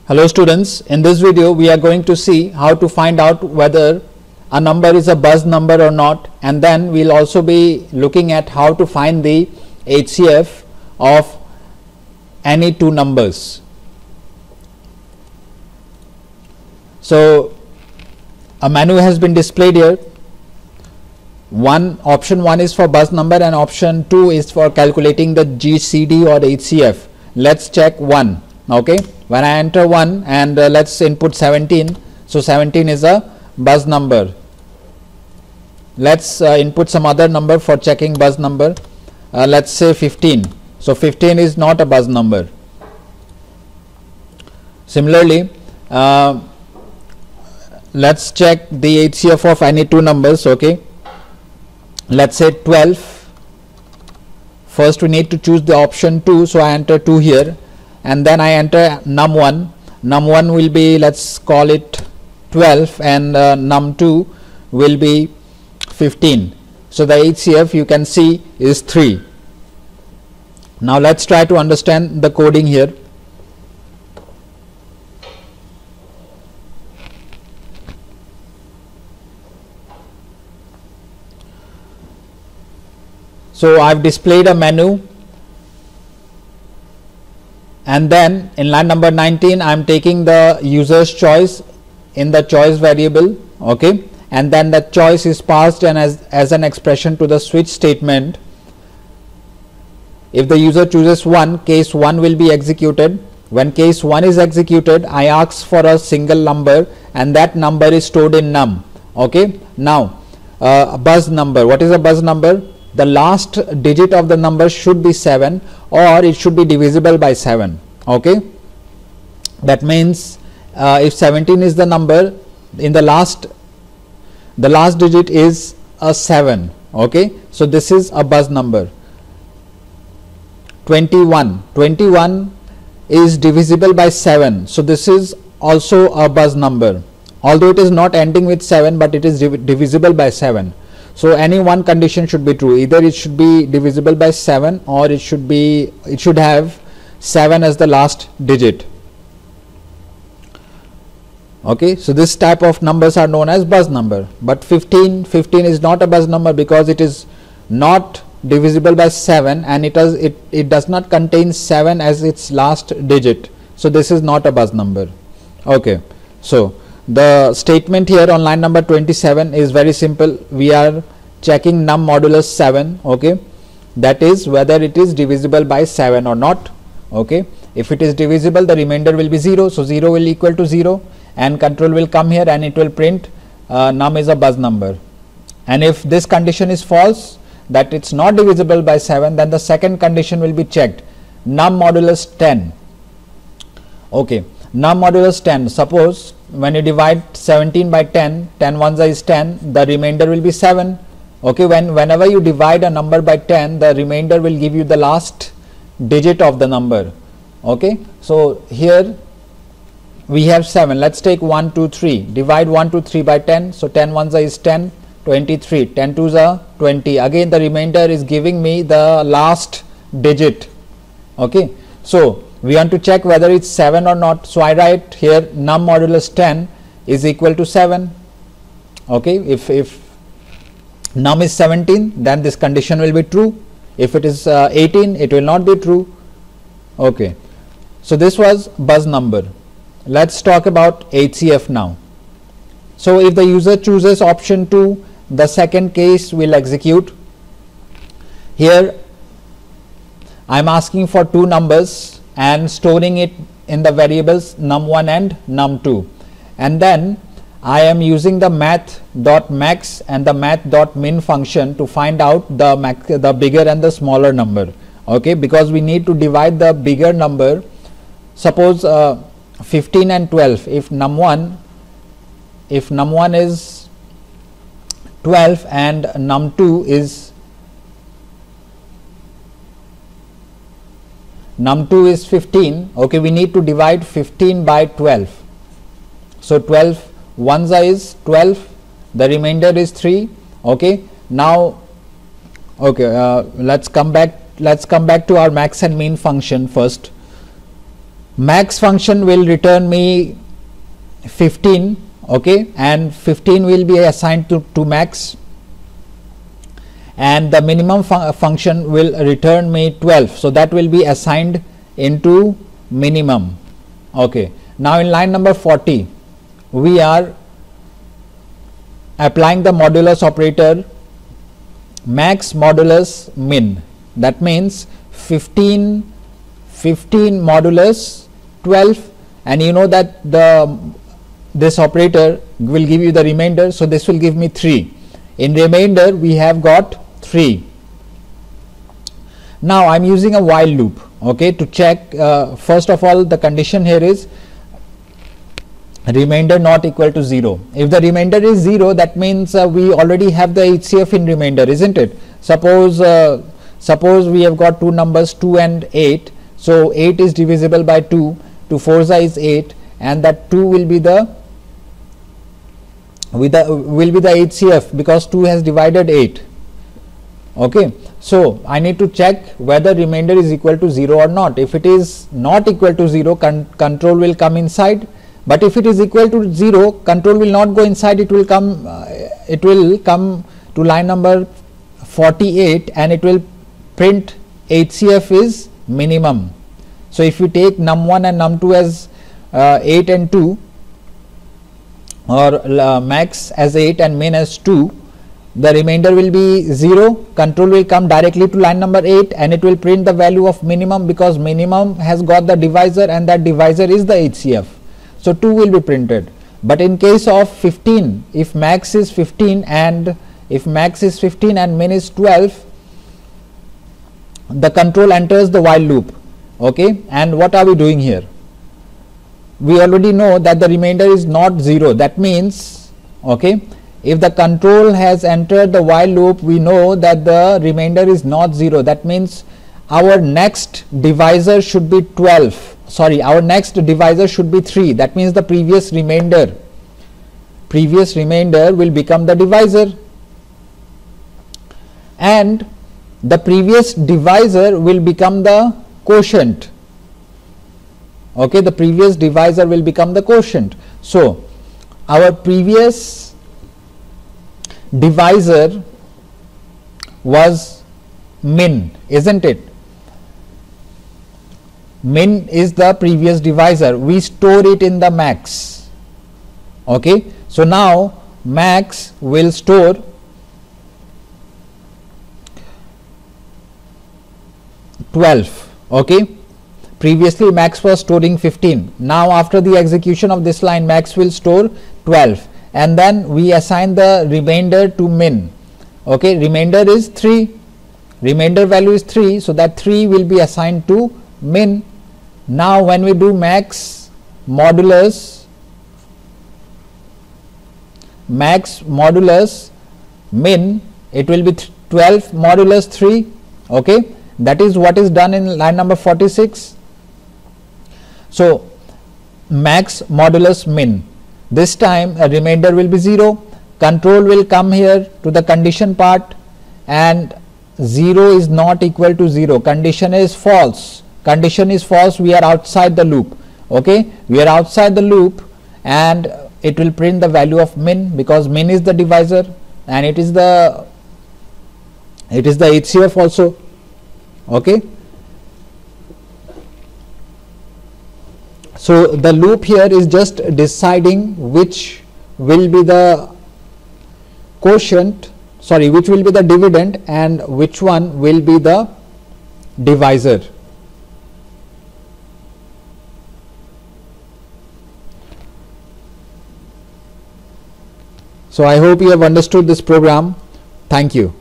Hello students, in this video we are going to see how to find out whether a number is a buzz number or not, and then we'll also be looking at how to find the HCF of any two numbers. So a menu has been displayed here. Option 1 is for buzz number and option 2 is for calculating the GCD or HCF. Let's check 1. Okay, when I enter 1 and let's input 17, so 17 is a buzz number. Let's input some other number for checking buzz number. Let's say 15, so 15 is not a buzz number. Similarly, let's check the HCF of any two numbers. Okay, let's say 12. First we need to choose the option 2, so I enter 2 here. And then I enter num1. Num1 will be, let's call it 12, and num2 will be 15. So the HCF you can see is 3. Now let's try to understand the coding here. So I've displayed a menu. And then in line number 19 I am taking the user's choice in the choice variable, okay, and then the choice is passed and as an expression to the switch statement. If the user chooses 1, case 1 will be executed. When case 1 is executed, I ask for a single number and that number is stored in num. Okay, now a buzz number. What is a buzz number? The last digit of the number should be 7 or it should be divisible by 7. Okay, that means if 17 is the number, in the last digit is a 7. Okay, so this is a buzz number. 21 is divisible by 7, so this is also a buzz number, although it is not ending with 7, but it is divisible by 7. So any one condition should be true. Either it should be divisible by 7 or it should have 7 as the last digit. Okay, so this type of numbers are known as buzz number. But 15 is not a buzz number because it is not divisible by 7 and it does not contain 7 as its last digit. So this is not a buzz number. Okay, so the statement here on line number 27 is very simple. We are checking num modulus 7. Okay, that is whether it is divisible by 7 or not. Okay, if it is divisible, the remainder will be 0, so 0 will equal to 0 and control will come here and it will print num is a buzz number. And if this condition is false, that it's not divisible by 7, then the second condition will be checked, num modulus 10. Okay, num modulus 10, suppose when you divide 17 by 10, 10 ones is 10, the remainder will be 7. Okay, whenever you divide a number by 10, the remainder will give you the last digit of the number. Okay, so here we have 7. Let's take 1, 2, 3. Divide 1, 2, 3 by 10. So 10 ones is 10, 23. 10 twos are 20. Again, the remainder is giving me the last digit. Okay, so we want to check whether it's 7 or not. So I write here num modulus 10 is equal to 7. Okay, if num is 17, then this condition will be true. If it is 18, it will not be true. Okay, so this was buzz number. Let's talk about HCF now. So if the user chooses option 2, the second case will execute. Here I am asking for two numbers and storing it in the variables num1 and num2, and then I am using the math.max and the math.min function to find out the bigger and the smaller number. Okay, because we need to divide the bigger number. Suppose 15 and 12. If num1 is 12 and num2 is 15. Okay, we need to divide 15 by 12. So 12 ones is 12, the remainder is 3. Okay, now okay, let's come back to our max and min function first. max function will return me 15, okay, and 15 will be assigned to max, and the minimum function will return me 12, so that will be assigned into minimum. Okay, now in line number 40 we are applying the modulus operator, max modulus min. That means 15 modulus 12, and you know that this operator will give you the remainder, so this will give me 3. In remainder we have got 3. Now I am using a while loop, okay, to check. First of all, the condition here is remainder not equal to 0. If the remainder is 0, that means we already have the HCF in remainder, isn't it? Suppose we have got two numbers 2 and 8, so 8 is divisible by 2, 2 4s is 8, and that 2 will be the HCF because 2 has divided 8. Okay, so I need to check whether remainder is equal to 0 or not. If it is not equal to 0, control will come inside, but if it is equal to 0, control will not go inside, it will come to line number 48 and it will print HCF is minimum. So if you take num1 and num2 as 8 and 2, or max as 8 and min as 2, the remainder will be 0. Control will come directly to line number 8 and it will print the value of minimum, because minimum has got the divisor and that divisor is the HCF. So 2 will be printed. But in case of 15, if max is 15 and min is 12, the control enters the while loop. Okay, and what are we doing here? We already know that the remainder is not 0. That means, okay, if the control has entered the while loop, we know that the remainder is not 0. That means our next divisor should be 12. Sorry, our next divisor should be 3. That means the previous remainder will become the divisor, and the previous divisor will become the quotient. Okay, the previous divisor will become the quotient. So our previous divisor was min, isn't it? Min is the previous divisor. We store it in the max. Okay, so now max will store 12. Okay, previously max was storing 15. Now after the execution of this line, max will store 12, and then we assign the remainder to min. Okay, remainder is 3, remainder value is 3, so that 3 will be assigned to min. Now when we do max modulus min, it will be 12 modulus 3. Okay, that is what is done in line number 46. So max modulus min, this time a remainder will be 0. Control will come here to the condition part, and 0 is not equal to 0. Condition is false. Condition is false. We are outside the loop. Okay, we are outside the loop, and it will print the value of min, because min is the divisor and it is the HCF also. Okay, so the loop here is just deciding which will be the quotient, sorry, which will be the dividend and which one will be the divisor. So I hope you have understood this program. Thank you.